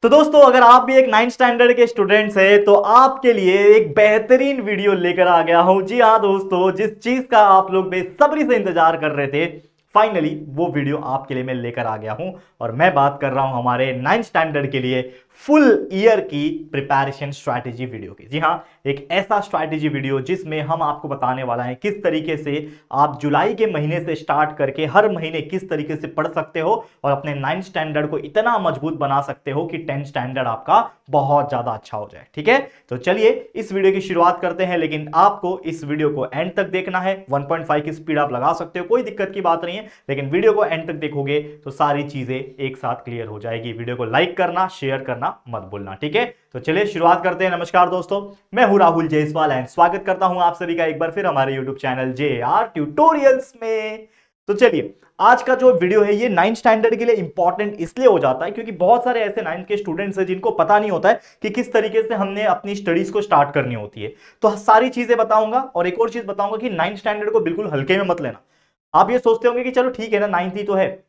तो दोस्तों अगर आप भी एक 9th स्टैंडर्ड के स्टूडेंट्स हैं तो आपके लिए एक बेहतरीन वीडियो लेकर आ गया हूं। जी हाँ दोस्तों, जिस चीज का आप लोग बेसब्री से इंतजार कर रहे थे, फाइनली वो वीडियो आपके लिए मैं लेकर आ गया हूं। और मैं बात कर रहा हूं हमारे 9th स्टैंडर्ड के लिए फुल ईयर की प्रिपरेशन स्ट्रैटेजी वीडियो की। जी हाँ, एक ऐसा स्ट्रैटेजी वीडियो जिसमें हम आपको बताने वाला है किस तरीके से आप जुलाई के महीने से स्टार्ट करके हर महीने किस तरीके से पढ़ सकते हो और अपने 9th स्टैंडर्ड को इतना मजबूत बना सकते हो कि 10th स्टैंडर्ड आपका बहुत ज्यादा अच्छा हो जाए। ठीक है, तो चलिए इस वीडियो की शुरुआत करते हैं। लेकिन आपको इस वीडियो को एंड तक देखना है। 1.5 की स्पीड आप लगा सकते हो, कोई दिक्कत की बात नहीं है, लेकिन वीडियो को एंड तक देखोगे तो सारी चीजें एक साथ क्लियर हो जाएगी। वीडियो को लाइक करना, शेयर करना मत भूलना। ठीक है, तो चलिए शुरुआत करते हैं। नमस्कार दोस्तों, मैं हूं राहुल जायसवाल एंड स्वागत करता हूं आप सभी का एक बार फिर हमारे YouTube चैनल JR ट्यूटोरियल्स में। तो चलिए, आज का जो वीडियो है ये 9th स्टैंडर्ड के लिए इंपॉर्टेंट इसलिए हो जाता है क्योंकि बहुत सारे ऐसे 9th के स्टूडेंट्स हैं जिनको पता नहीं होता है कि किस तरीके से हमने अपनी स्टडीज को स्टार्ट करनी होती है। तो सारी चीजें बताऊंगा और एक और चीज बताऊंगा कि 9th स्टैंडर्ड को बिल्कुल हल्के में मत लेना। आप ये सोचते होंगे कि चलो ठीक है ना, 9th ही तो है,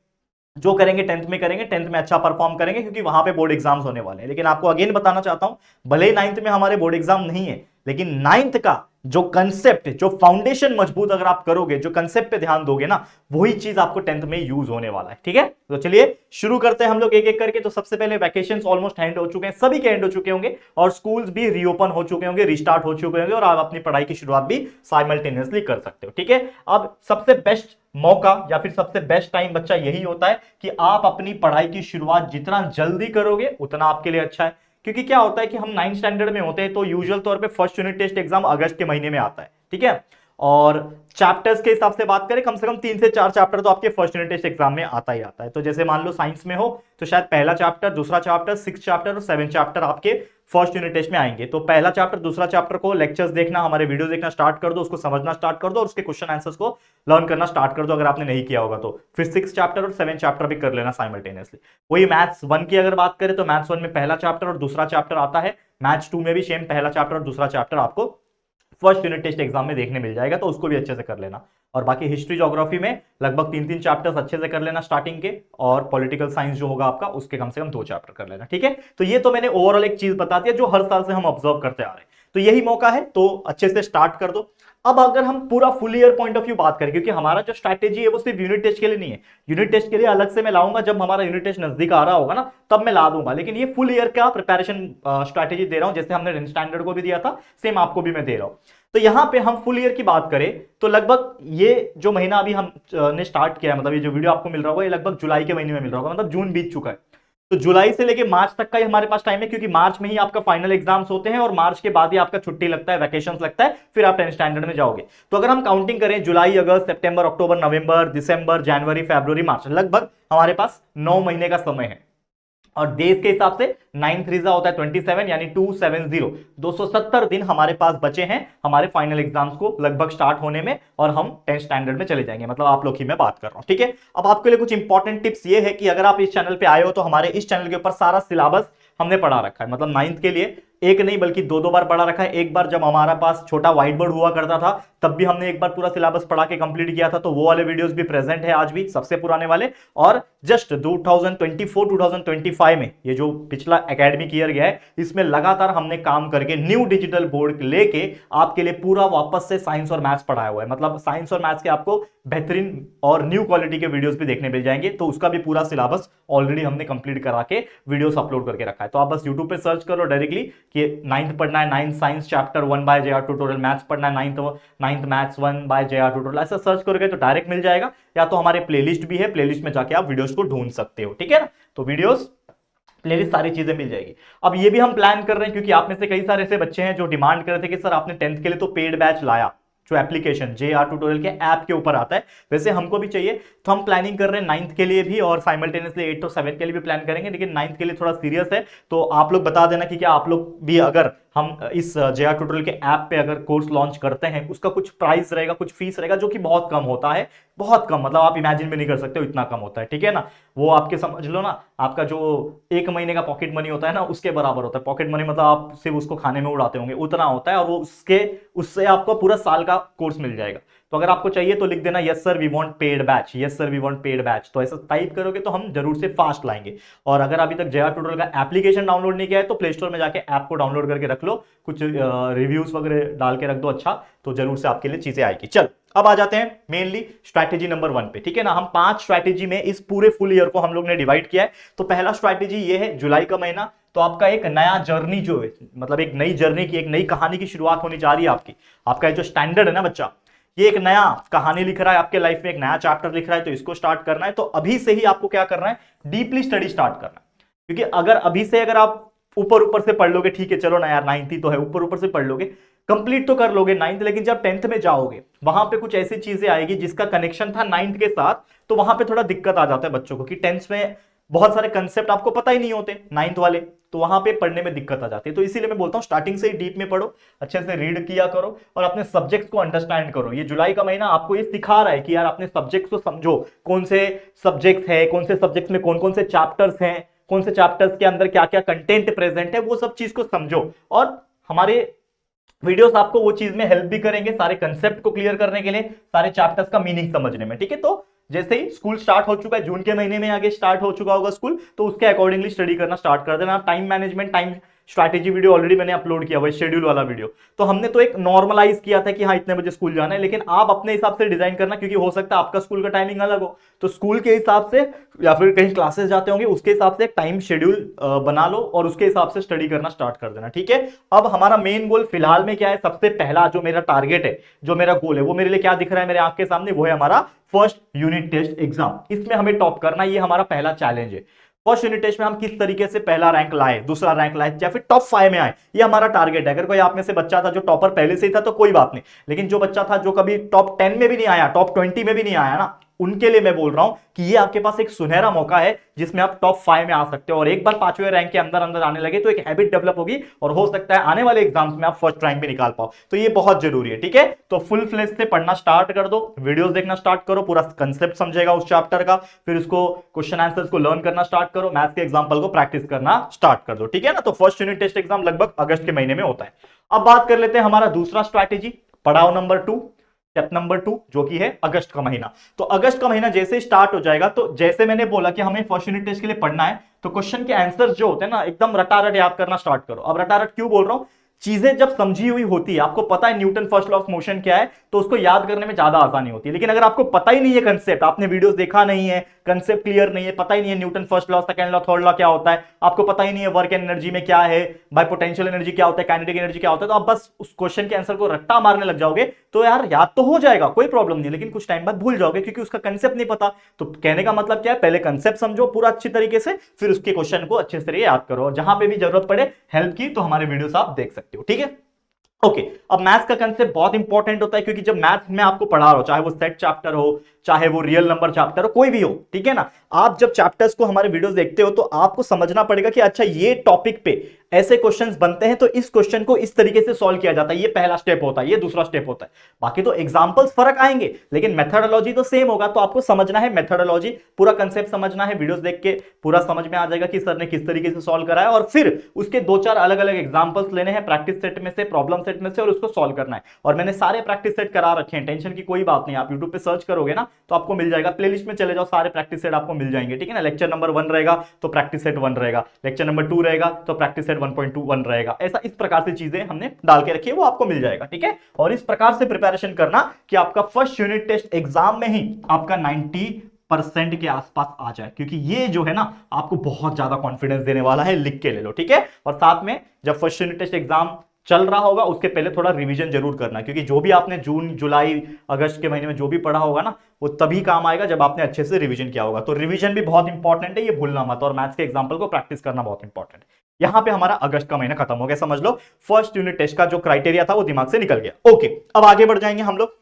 जो करेंगे 10th में करेंगे, 10th में अच्छा परफॉर्म करेंगे क्योंकि वहां पे बोर्ड एग्जाम्स होने वाले हैं। लेकिन आपको अगेन बताना चाहता हूं, भले ही 9th में हमारे बोर्ड एग्जाम नहीं है, लेकिन 9th का जो कंसेप्ट, जो फाउंडेशन मजबूत अगर आप करोगे, जो कंसेप्ट पे ध्यान दोगे ना, वही चीज आपको 10th में यूज होने वाला है। ठीक है, तो चलिए शुरू करते हैं हम लोग एक एक करके। तो सबसे पहले वैकेशंस ऑलमोस्ट एंड हो चुके हैं, सभी के एंड हो चुके होंगे और स्कूल्स भी रीओपन हो चुके होंगे, रिस्टार्ट हो चुके होंगे और आप अपनी पढ़ाई की शुरुआत भी साइमल्टेनियसली कर सकते हो। ठीक है, अब सबसे बेस्ट मौका या फिर सबसे बेस्ट टाइम बच्चा यही होता है कि आप अपनी पढ़ाई की शुरुआत जितना जल्दी करोगे उतना आपके लिए अच्छा है। क्योंकि क्या होता है कि हम 9th स्टैंडर्ड में होते हैं तो यूजुअल तौर पे फर्स्ट यूनिट टेस्ट एग्जाम अगस्त के महीने में आता है। ठीक है, और चैप्टर्स के हिसाब से बात करें, कम से कम 3 से 4 चैप्टर तो आपके फर्स्ट यूनिट टेस्ट एग्जाम में आता ही आता है। तो जैसे मान लो साइंस में हो तो शायद पहला चैप्टर, दूसरा चैप्टर, 6 चैप्टर और 7 चैप्टर आपके फर्स्ट यूनिट टेस्ट में आएंगे। तो पहला चैप्टर, दूसरा चैप्टर को लेक्चर्स देखना, हमारे वीडियो देखना स्टार्ट कर दो, उसको समझना स्टार्ट कर दो और उसके क्वेश्चन आंसर्स को लर्न करना स्टार्ट कर दो अगर आपने नहीं किया होगा तो। फिर 6 चैप्टर और 7 चैप्टर भी कर लेना साइमल्टेनियसली। वही मैथ्स 1 की अगर बात करें तो मैथ्स 1 में पहला चैप्टर और दूसरा चैप्टर आता है। मैथ्स 2 में भी सेम पहला चैप्टर और दूसरा चैप्टर आपको फर्स्ट यूनिट टेस्ट एग्जाम में देखने मिल जाएगा, तो उसको भी अच्छे से कर लेना। और बाकी हिस्ट्री ज्योग्राफी में लगभग 3-3 चैप्टर्स अच्छे से कर लेना स्टार्टिंग के, और पॉलिटिकल साइंस जो होगा आपका उसके कम से कम 2 चैप्टर कर लेना। ठीक है, तो ये तो मैंने ओवरऑल एक चीज बता दिया जो हर साल से हम ऑब्जर्व करते आ रहे हैं। तो यही मौका है, तो अच्छे से स्टार्ट कर दो। अब अगर हम पूरा full year point of view बात करें, क्योंकि हमारा जो स्ट्रैटेजी है वो सिर्फ यूनिट टेस्ट के लिए नहीं है, यूनिट टेस्ट के लिए अलग से मैं लाऊंगा, जब हमारा यूनिट टेस्ट नजदीक आ रहा होगा ना तब मैं ला दूंगा। लेकिन ये फुल ईयर का प्रिपरेशन स्ट्रैटेजी दे रहा हूं, जैसे हमने स्टैंडर्ड को भी दिया था सेम आपको भी मैं दे रहा हूं। तो यहां पे हम फुल ईयर की बात करें तो लगभग ये जो महीना अभी हम ने स्टार्ट किया है, मतलब ये जो वीडियो आपको मिल रहा होगा ये लगभग जुलाई के महीने में मिल रहा होगा, मतलब जून बीत चुका है। तो जुलाई से लेके मार्च तक का ही हमारे पास टाइम है, क्योंकि मार्च में ही आपका फाइनल एग्जाम्स होते हैं और मार्च के बाद ही आपका छुट्टी लगता है, वैकेशंस लगता है, फिर आप 10th स्टैंडर्ड में जाओगे। तो अगर हम काउंटिंग करें जुलाई, अगस्त, सितंबर, अक्टूबर, नवंबर, दिसंबर, जनवरी, फरवरी, मार्च, लगभग हमारे पास 9 महीने का समय है। और देश के हिसाब से 9 3 होता है 27, यानी 270, 270 दिन हमारे पास बचे हैं हमारे फाइनल एग्जाम्स को लगभग स्टार्ट होने में, और हम 10th स्टैंडर्ड में चले जाएंगे, मतलब आप लोग ही मैं बात कर रहा हूं। ठीक है, अब आपके लिए कुछ इंपॉर्टेंट टिप्स ये है कि अगर आप इस चैनल पे आए हो तो हमारे इस चैनल के ऊपर सारा सिलेबस हमने पढ़ा रखा है, मतलब 9th के लिए एक नहीं बल्कि 2-2 बार पढ़ा रखा है। एक बार जब हमारा पास छोटा व्हाइट बोर्ड हुआ करता था तब भी हमने एक बार पूरा सिलेबस पढ़ा के कंप्लीट किया था, तो वो वाले वीडियोस भी प्रेजेंट है आज भी, सबसे पुराने वाले। और जस्ट 2024-2025 में ये जो पिछला एकेडमिक ईयर गया है इसमें लगातार हमने काम करके न्यू डिजिटल बोर्ड लेके आपके लिए पूरा वापस से साइंस और मैथ्स पढ़ाया हुआ है, मतलब साइंस और मैथ्स के आपको बेहतरीन और न्यू क्वालिटी के वीडियोस भी देखने मिल जाएंगे। तो उसका भी पूरा सिलेबस ऑलरेडी हमने कंप्लीट करा के वीडियोस अपलोड करके रखा है। तो आप बस यूट्यूब पे सर्च करो डायरेक्टली कि 9th पढ़ना है, 9th science chapter 1 by JR tutorial, maths पढ़ना है 9th maths 1 by JR tutorial, ऐसा सर्च करोगे तो डायरेक्ट मिल जाएगा। या तो हमारे प्लेलिस्ट भी है, प्लेलिस्ट में जाके आप वीडियोस को ढूंढ सकते हो। ठीक है ना, तो वीडियोस प्लेलिस्ट सारी चीजें मिल जाएगी। अब ये भी हम प्लान कर रहे हैं क्योंकि आप में से कई सारे ऐसे बच्चे हैं जो डिमांड कर रहे थे कि सर आपने 10th के लिए तो पेड बैच लाया, जो एप्लीकेशन JR ट्यूटोरियल के ऐप के ऊपर आता है, वैसे हमको भी चाहिए। तो हम प्लानिंग कर रहे हैं 9th के लिए भी और साइमल्टेनियसली 8 और 7 के लिए भी प्लान करेंगे, लेकिन 9th के लिए थोड़ा सीरियस है। तो आप लोग बता देना कि क्या आप लोग भी, अगर हम इस JR ट्यूटोरियल के ऐप पे अगर कोर्स लॉन्च करते हैं, उसका कुछ प्राइस रहेगा, कुछ फीस रहेगा जो कि बहुत कम होता है, बहुत कम, मतलब आप इमेजिन भी नहीं कर सकते हो इतना कम होता है। ठीक है ना, वो आपके समझ लो ना, आपका जो 1 महीने का पॉकेट मनी होता है ना उसके बराबर होता है। पॉकेट मनी मतलब आप सिर्फ उसको खाने में उड़ाते होंगे, उतना होता है, और वो उससे आपको पूरा साल का कोर्स मिल जाएगा। तो अगर आपको चाहिए तो लिख देना yes sir we want paid batch, yes sir we want paid batch. तो ऐसा टाइप करोगे तो हम जरूर से फास्ट लाएंगे। और अगर अभी तक जया ट्यूटोरियल का एप्लीकेशन डाउनलोड नहीं किया है तो प्ले स्टोर में जाके ऐप को डाउनलोड करके रख लो, कुछ रिव्यूज वगैरह डाल के रख दो, अच्छा तो जरूर से आपके लिए चीजें आएगी। चल अब आ जाते हैं मेनली स्ट्रैटेजी नंबर 1 पे, ठीक है ना। हम 5 स्ट्रैटेजी में इस पूरे फुल ईयर को हम लोग ने डिवाइड किया है। तो पहला स्ट्रैटेजी ये है, जुलाई का महीना तो आपका एक नया जर्नी जो है, मतलब एक नई जर्नी की, एक नई कहानी की शुरुआत होने जा रही है आपकी। आपका जो स्टैंडर्ड है ना बच्चा, ये एक नया कहानी लिख रहा है आपके लाइफ में, एक नया चैप्टर लिख रहा है, तो इसको स्टार्ट करना है। तो अभी से ही आपको क्या करना है, डीपली स्टडी स्टार्ट करना है। क्योंकि अगर अभी से अगर आप ऊपर ऊपर से पढ़ लोगे, ठीक है चलो ना यार 9th ही तो है, ऊपर ऊपर से पढ़ लोगे, कंप्लीट तो कर लोगे 9th, लेकिन जब 10th में जाओगे वहां पे कुछ ऐसी चीजें आएगी जिसका कनेक्शन था 9th के साथ, तो वहां पे थोड़ा दिक्कत आ जाता है बच्चों को कि 10th में बहुत सारे कंसेप्ट आपको पता ही नहीं होते 9th वाले, तो वहां पे पढ़ने में दिक्कत आ जाती है। तो इसीलिए मैं बोलता हूं स्टार्टिंग से ही डीप में पढ़ो, अच्छे से रीड किया करो और अपने सब्जेक्ट्स को अंडरस्टैंड करो। ये जुलाई का महीना आपको ये सिखा रहा है कि यार अपने सब्जेक्ट्स को समझो, कौन से सब्जेक्ट्स है, कौन से सब्जेक्ट्स में कौन कौन से चैप्टर्स हैं, कौन से चैप्टर्स के अंदर क्या क्या कंटेंट प्रेजेंट है, वो सब चीज को समझो। और हमारे वीडियोस आपको वो चीज में हेल्प भी करेंगे, सारे कंसेप्ट को क्लियर करने के लिए, सारे चैप्टर्स का मीनिंग समझने में, ठीक है। तो जैसे ही स्कूल स्टार्ट हो चुका है, जून के महीने में आगे स्टार्ट हो चुका होगा स्कूल, तो उसके अकॉर्डिंगली स्टडी करना स्टार्ट कर देना। Time management, time strategy video already मैंने अपलोड किया हुआ है, शेड्यूल वाला वीडियो। तो हमने तो एक नॉर्मलाइज किया था कि हाँ इतने बजे स्कूल जाना है, लेकिन आप अपने हिसाब से डिजाइन करना, क्योंकि हो सकता है आपका स्कूल का टाइमिंग अलग हो, तो स्कूल के हिसाब से या फिर कहीं क्लासेस जाते होंगे उसके हिसाब से टाइम शेड्यूल बना लो और उसके हिसाब से स्टडी करना स्टार्ट कर देना, ठीक है। अब हमारा मेन गोल फिलहाल में क्या है, सबसे पहला जो मेरा टारगेट है, जो मेरा गोल है, वो मेरे लिए क्या दिख रहा है मेरे आंख के सामने, वो है हमारा फर्स्ट यूनिट टेस्ट एग्जाम। इसमें हमें टॉप करना, ये हमारा पहला चैलेंज है। फर्स्ट यूनिट टेस्ट में हम किस तरीके से पहला रैंक लाए, दूसरा रैंक लाए, या फिर टॉप 5 में आए, ये हमारा टारगेट है। अगर कोई आप में से बच्चा था जो टॉपर पहले से ही था तो कोई बात नहीं, लेकिन जो बच्चा था जो कभी टॉप 10 में भी नहीं आया, टॉप 20 में भी नहीं आया ना, उनके लिए मैं बोल रहा हूं कि ये आपके पास एक सुनहरा मौका है जिसमें आप टॉप 5 में आ सकते हो। और एक बार 5वें रैंक के अंदर अंदर आने लगे तो एक हैबिट डेवलप होगी और हो सकता है आने वाले एग्जाम्स में आप फर्स्ट रैंक भी निकाल पाओ। तो ये बहुत जरूरी है, ठीक है। तो फुल फ्लेज से पढ़ना स्टार्ट कर दो, वीडियोस देखना स्टार्ट करो, पूरा कंसेप्ट समझेगा उस चैप्टर का, फिर उसको क्वेश्चन आंसर्स को लर्न करना स्टार्ट करो, मैथ्स के एग्जांपल को प्रैक्टिस करना स्टार्ट कर दो, ठीक है ना। तो फर्स्ट यूनिट टेस्ट एग्जाम लगभग अगस्त के महीने में होता है। अब बात कर लेते हैं हमारा दूसरा स्ट्रैटेजी, पड़ाव नंबर 2, स्टेप नंबर 2, जो कि है अगस्त का महीना। तो अगस्त का महीना जैसे स्टार्ट हो जाएगा, तो जैसे मैंने बोला कि हमें फर्स्ट यूनिट टेस्ट के लिए पढ़ना है, तो क्वेश्चन के आंसर्स जो होते हैं ना एकदम रटारट याद करना स्टार्ट करो। अब रटारट क्यों बोल रहा हूं, चीजें जब समझी हुई होती है, आपको पता है Newton first law of motion क्या है, तो उसको याद करने में ज्यादा आसानी होती है। लेकिन अगर आपको पता ही नहीं है कंसेप्ट, आपने वीडियोस देखा नहीं है, कंसेप्ट क्लियर नहीं है, पता ही नहीं है Newton first law, second law, third law क्या होता है, आपको पता ही नहीं है वर्क एंड एनर्जी में क्या है, बाय पोटेंशियल एनर्जी क्या होता है, काइनेटिक एनर्जी क्या होता है, तो आप बस उस क्वेश्चन के आंसर को रट्टा मारने लग जाओगे, तो यार याद तो हो जाएगा, कोई प्रॉब्लम नहीं, लेकिन कुछ टाइम बाद भूल जाओगे क्योंकि उसका कंसेप्ट नहीं पता। तो कहने का मतलब क्या है, पहले कंसेप्ट समझो पूरा अच्छी तरीके से, फिर उसके क्वेश्चन को अच्छे से याद करो। जहां पे भी जरूरत पड़े हेल्प की तो हमारे वीडियोस आप देख सकते हो, ठीक है। ओके अब मैथ्स का कंसेप्ट बहुत इंपॉर्टेंट होता है, क्योंकि जब मैथ्स में आपको पढ़ा रहा हो, चाहे वो सेट चैप्टर हो, चाहे वो रियल नंबर चैप्टर हो, कोई भी हो, ठीक है ना, आप जब चैप्टर्स को हमारे वीडियोस देखते हो तो आपको समझना पड़ेगा कि अच्छा ये टॉपिक पे ऐसे क्वेश्चंस बनते हैं तो इस क्वेश्चन को इस तरीके से सॉल्व किया जाता है, ये पहला स्टेप होता है, ये दूसरा स्टेप होता है। बाकी तो एग्जांपल्स फर्क आएंगे लेकिन मेथोडोलॉजी तो सेम होगा। तो आपको समझना है मेथोडोलॉजी, पूरा कंसेप्ट समझना है, वीडियोस देख के पूरा समझ में आ जाएगा कि सर ने किस तरीके से सॉल्व करा है, और फिर उसके 2-4 अलग अलग एग्जांपल्स लेने हैं प्रैक्टिस सेट में से, प्रॉब्लम सेट में से, और उसको सॉल्व करना है। और मैंने सारे प्रैक्टिस सेट करा रखे हैं, टेंशन की कोई बात नहीं, आप यूट्यूब पे सर्च करोगे ना तो आपको मिल जाएगा, प्लेलिस्ट में चले जाओ, सारे प्रैक्टिस सेट आपको मिल जाएंगे, ठीक है ना। लेक्चर नंबर 1 रहेगा तो प्रैक्टिस सेट 1 रहेगा, लेक्चर नंबर 2 रहेगा तो प्रैक्टिस सेट 1.21 रहेगा, ऐसा इस प्रकार से चीजें हमने डाल के रखी है, वो आपको मिल जाएगा, ठीक है। और इस प्रकार से प्रिपरेशन करना कि आपका फर्स्ट यूनिट टेस्ट एग्जाम में ही आपका 90% के आसपास आ जाए, क्योंकि ये जो है ना आपको बहुत ज्यादा कॉन्फिडेंस देने वाला है, लिख के ले लो, ठीक है। और साथ में जब फर्स्ट यूनिट टेस्ट एग्जाम चल रहा होगा उसके पहले थोड़ा रिवीजन जरूर करना, क्योंकि जो भी आपने जून जुलाई अगस्त के महीने में जो भी पढ़ा होगा ना वो तभी काम आएगा जब आपने अच्छे से रिवीजन किया होगा। तो रिवीजन भी बहुत इंपॉर्टेंट है, ये भूलना मत, और मैथ्स के एग्जांपल को प्रैक्टिस करना बहुत इंपॉर्टेंट है। यहां पे हमारा अगस्त का महीना खत्म हो गया, समझ लो फर्स्ट यूनिट टेस्ट का जो क्राइटेरिया था वो दिमाग से निकल गया। ओके अब आगे बढ़ जाएंगे हम लोग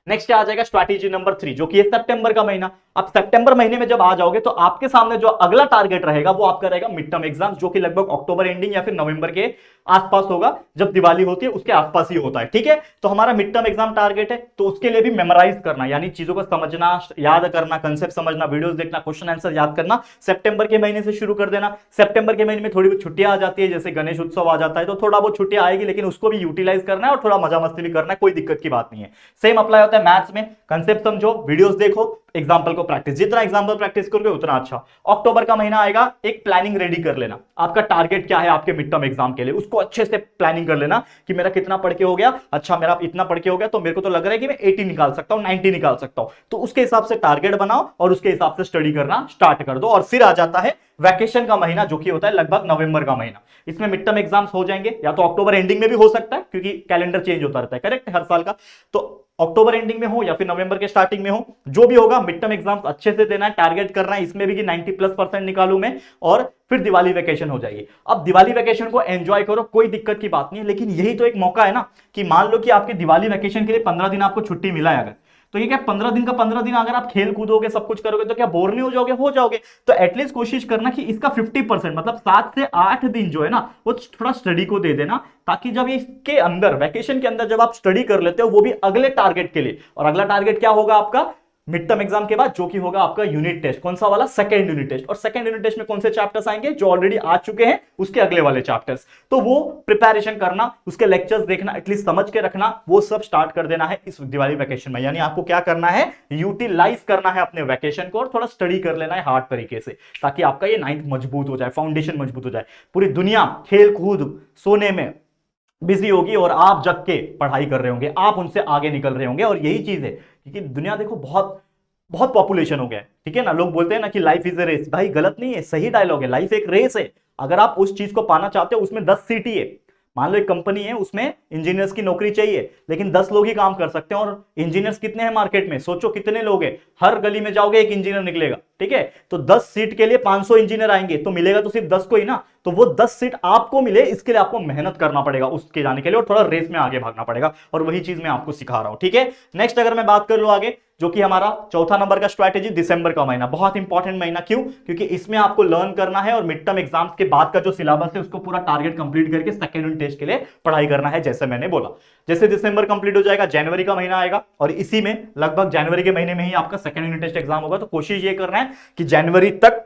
नेक्स्ट आ जाएगा स्ट्रैटेजी नंबर 3 जो कि है सितंबर का महीना। अब सितंबर महीने में जब आ जाओगे तो आपके सामने जो अगला टारगेट रहेगा वो आपका रहेगा मिड टर्म एग्जाम, जो कि लगभग अक्टूबर एंडिंग या फिर नवंबर के आसपास होगा, जब दिवाली होती है उसके आसपास ही होता है। ठीक है, तो हमारा मिड टर्म एग्जाम टारगेट है, तो उसके लिए भी मेमोराइज करना, यानी चीजों को समझना, याद करना, कंसेप्ट समझना, वीडियोस देखना, क्वेश्चन आंसर याद करना सितंबर के महीने से शुरू कर देना। सितंबर के महीने में थोड़ी बहुत छुट्टियां आ जाती है, जैसे गणेश उत्सव आ जाता है, तो थोड़ा बहुत छुट्टियां आएगी, लेकिन उसको भी यूटिलाइज करना है और थोड़ा मजा मस्ती भी करना है, कोई दिक्कत की बात नहीं है। सेम अप्लाई होता है मैथ्स में, कंसेप्ट समझो, वीडियोस देखो, एग्जाम्पल को प्रैक्टिस, जितना एग्जाम्पल प्रैक्टिस करोगे उतना अच्छा। अक्टूबर का महीना आएगा, एक प्लानिंग रेडी कर लेना, आपका टारगेट क्या है आपके मिड टर्म एग्जाम के लिए, उसको अच्छे से प्लानिंग कर लेना कि मेरा कितना पढ़ के हो गया, अच्छा मेरा इतना पढ़ के हो गया तो मेरे को तो लग रहा है कि मैं 80 निकाल सकता हूं, 90 निकाल सकता हूं, तो उसके हिसाब से टारगेट बनाओ और उसके हिसाब से स्टडी करना स्टार्ट कर दो। और फिर आ जाता है वैकेशन का महीना, जो कि होता है लगभग नवंबर का महीना। इसमें मिड टर्म एग्जाम्स हो जाएंगे, या तो अक्टूबर एंडिंग में भी हो सकता है क्योंकि कैलेंडर चेंज होता रहता है, करेक्ट, हर साल का, तो अक्टूबर एंडिंग में हो या फिर नवंबर के स्टार्टिंग में हो, जो भी होगा मिड टर्म एग्जाम्स अच्छे से देना है, टारगेट करना है इसमें भी कि 90+% निकालूं मैं, और फिर दिवाली वैकेशन हो जाएगी। अब दिवाली वैकेशन को एंजॉय करो, कोई दिक्कत की बात नहीं है, लेकिन यही तो एक मौका है ना कि मान लो कि आपके दिवाली वैकेशन के लिए 15 दिन आपको छुट्टी मिला है, अगर तो ये क्या 15 दिन का 15 दिन अगर आप खेल कूदोगे, सब कुछ करोगे, तो क्या बोर नहीं हो जाओगे? हो जाओगे। तो एटलीस्ट कोशिश करना कि इसका 50% मतलब 7 से 8 दिन जो है ना वो थोड़ा स्टडी को दे देना, ताकि जब इसके अंदर वैकेशन के अंदर जब आप स्टडी कर लेते हो वो भी अगले टारगेट के लिए, और अगला टारगेट क्या होगा आपका मिड टर्म एग्जाम के बाद, जो कि होगा आपका यूनिट टेस्ट। कौन सा वाला? Second unit test. और सेकंड यूनिट टेस्ट में कौन से चैप्टर्स आएंगे? जो ऑलरेडी आ चुके हैं उसके अगले वाले चैप्टर्स, तो वो प्रिपरेशन करना, उसके लेक्चर्स देखना, एटलीस्ट समझ के रखना, वो सब स्टार्ट कर देना है इस दिवाली वैकेशन में। यानी आपको क्या करना है, यूटिलाइज करना है अपने वैकेशन को और थोड़ा स्टडी कर लेना है हार्ड तरीके से, ताकि आपका ये 9th मजबूत हो जाए, फाउंडेशन मजबूत हो जाए। पूरी दुनिया खेल कूद सोने में बिजी होगी और आप जग के पढ़ाई कर रहे होंगे, आप उनसे आगे निकल रहे होंगे। और यही चीज है क्योंकि दुनिया देखो बहुत बहुत पॉपुलेशन हो गया है, ठीक है ना। लोग बोलते हैं ना कि लाइफ इज ए रेस, भाई गलत नहीं है, सही डायलॉग है, लाइफ एक रेस है। अगर आप उस चीज को पाना चाहते हो, उसमें 10 सीट ही है। मान लो एक कंपनी है, उसमें इंजीनियर्स की नौकरी चाहिए, लेकिन 10 लोग ही काम कर सकते हैं, और इंजीनियर्स कितने हैं मार्केट में? सोचो कितने लोग हैं, हर गली में जाओगे एक इंजीनियर निकलेगा, ठीक है। तो 10 सीट के लिए 500 इंजीनियर आएंगे, तो मिलेगा तो सिर्फ 10 को ही ना। तो वो 10 सीट आपको मिले, इसके लिए आपको मेहनत करना पड़ेगा उसके जाने के लिए, और थोड़ा रेस में आगे भागना पड़ेगा, और वही चीज मैं आपको सिखा रहा हूं, ठीक है। नेक्स्ट अगर मैं बात कर लूं आगे, जो कि हमारा चौथा नंबर का स्ट्रैटेजी, दिसंबर का महीना, बहुत इंपॉर्टेंट महीना। क्यों? क्योंकि इसमें आपको लर्न करना है और मिड टर्म एग्जाम्स के बाद का जो सिलेबस है उसको पूरा टारगेट कंप्लीट करके सेकंड यूनिट टेस्ट के लिए पढ़ाई करना है, जैसे मैंने बोला। जैसे दिसंबर कंप्लीट हो जाएगा, जनवरी का महीना आएगा, और इसी में लगभग जनवरी के महीने में ही आपका सेकंड यूनिट टेस्ट एग्जाम होगा। तो कोशिश ये करना है कि जनवरी तक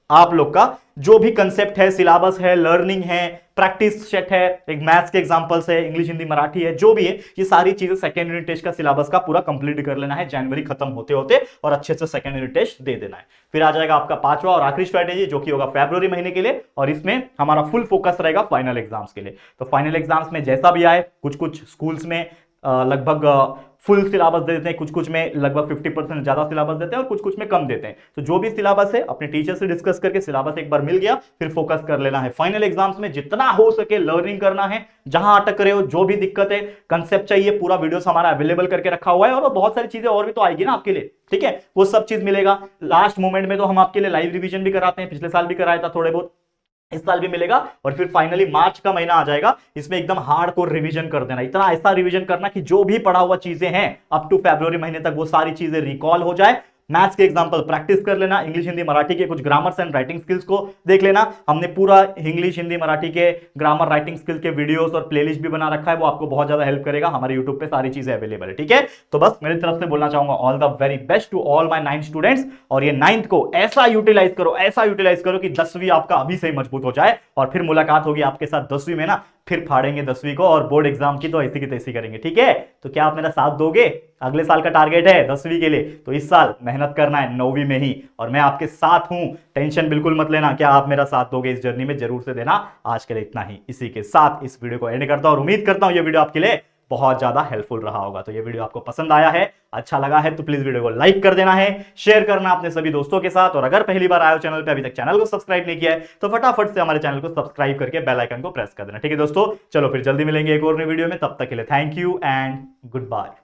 आप लोग का जो भी कंसेप्ट है, सिलेबस है, लर्निंग है, प्रैक्टिस सेट है, एक मैथ्स के एग्जांपल्स है, इंग्लिश हिंदी मराठी है, जो भी है, ये सारी चीजें सेकंड यूनिट टेस्ट का सिलेबस का पूरा कंप्लीट कर लेना है जनवरी खत्म होते होते, और अच्छे से सेकंड यूनिट टेस्ट दे देना है। फिर आ जाएगा आपका पांचवा और आखिरी स्ट्रैटेजी, जो कि होगा फरवरी महीने के लिए, और इसमें हमारा फुल फोकस रहेगा फाइनल एग्जाम्स के लिए। तो फाइनल एग्जाम्स में जैसा भी आए, कुछ कुछ स्कूल्स में लगभग फुल सिलेबस दे देते हैं, कुछ कुछ में लगभग 50% ज्यादा सिलेबस देते हैं, और कुछ कुछ में कम देते हैं। तो जो भी सिलेबस है अपने टीचर से डिस्कस करके, सिलेबस एक बार मिल गया, फिर फोकस कर लेना है फाइनल एग्जाम्स में, जितना हो सके लर्निंग करना है। जहां अटक रहे हो, जो भी दिक्कत है, कंसेप्ट चाहिए, पूरा वीडियोस हमारा अवेलेबल करके रखा हुआ है, और बहुत सारी चीजें और भी तो आएगी ना आपके लिए, ठीक है, वो सब चीज मिलेगा। लास्ट मोमेंट में तो हम आपके लिए लाइव रिवीजन भी कराते हैं, पिछले साल भी कराया था थोड़े बहुत, इस साल भी मिलेगा। और फिर फाइनली मार्च का महीना आ जाएगा, इसमें एकदम हार्डकोर रिवीजन कर देना, इतना ऐसा रिवीजन करना कि जो भी पढ़ा हुआ चीजें हैं अप टू फरवरी महीने तक वो सारी चीजें रिकॉल हो जाए। मैथ्स के एग्जांपल प्रैक्टिस कर लेना, इंग्लिश हिंदी मराठी के कुछ ग्रामर्स एंड राइटिंग स्किल्स को देख लेना। हमने पूरा इंग्लिश हिंदी मराठी के ग्रामर राइटिंग स्किल्स के वीडियोस और प्लेलिस्ट भी बना रखा है, वो आपको बहुत ज्यादा हेल्प करेगा। हमारे यूट्यूब पे सारी चीजें अवेलेबल है, ठीक है। तो बस मेरी तरफ से बोलना चाहूंगा all the very best to all my 9 students, और ये 9th को ऐसा यूटिलाइज करो, ऐसा यूटिलाइज करो कि 10वीं आपका अभी से मजबूत हो जाए, और फिर मुलाकात होगी आपके साथ 10वीं में ना, फिर फाड़ेंगे 10वीं को, और बोर्ड एग्जाम की तो ऐसी की तैसी करेंगे, ठीक है। तो क्या आप मेरा साथ दोगे? अगले साल का टारगेट है 10वीं के लिए, तो इस साल मेहनत करना है 9वीं में ही, और मैं आपके साथ हूं, टेंशन बिल्कुल मत लेना। क्या आप मेरा साथ दोगे इस जर्नी में? जरूर से देना। आज के लिए इतना ही, इसी के साथ इस वीडियो को एंड करता हूं, और उम्मीद करता हूं ये वीडियो आपके लिए बहुत ज्यादा हेल्पफुल रहा होगा। तो ये वीडियो आपको पसंद आया है, अच्छा लगा है, तो प्लीज वीडियो को लाइक कर देना है, शेयर करना अपने सभी दोस्तों के साथ, और अगर पहली बार आए हो चैनल पे, अभी तक चैनल को सब्सक्राइब नहीं किया है, तो फटाफट से हमारे चैनल को सब्सक्राइब करके बेल आइकन को प्रेस कर देना, ठीक है दोस्तों। चलो फिर जल्दी मिलेंगे एक और नई वीडियो में, तब तक के लिए thank you and good bye.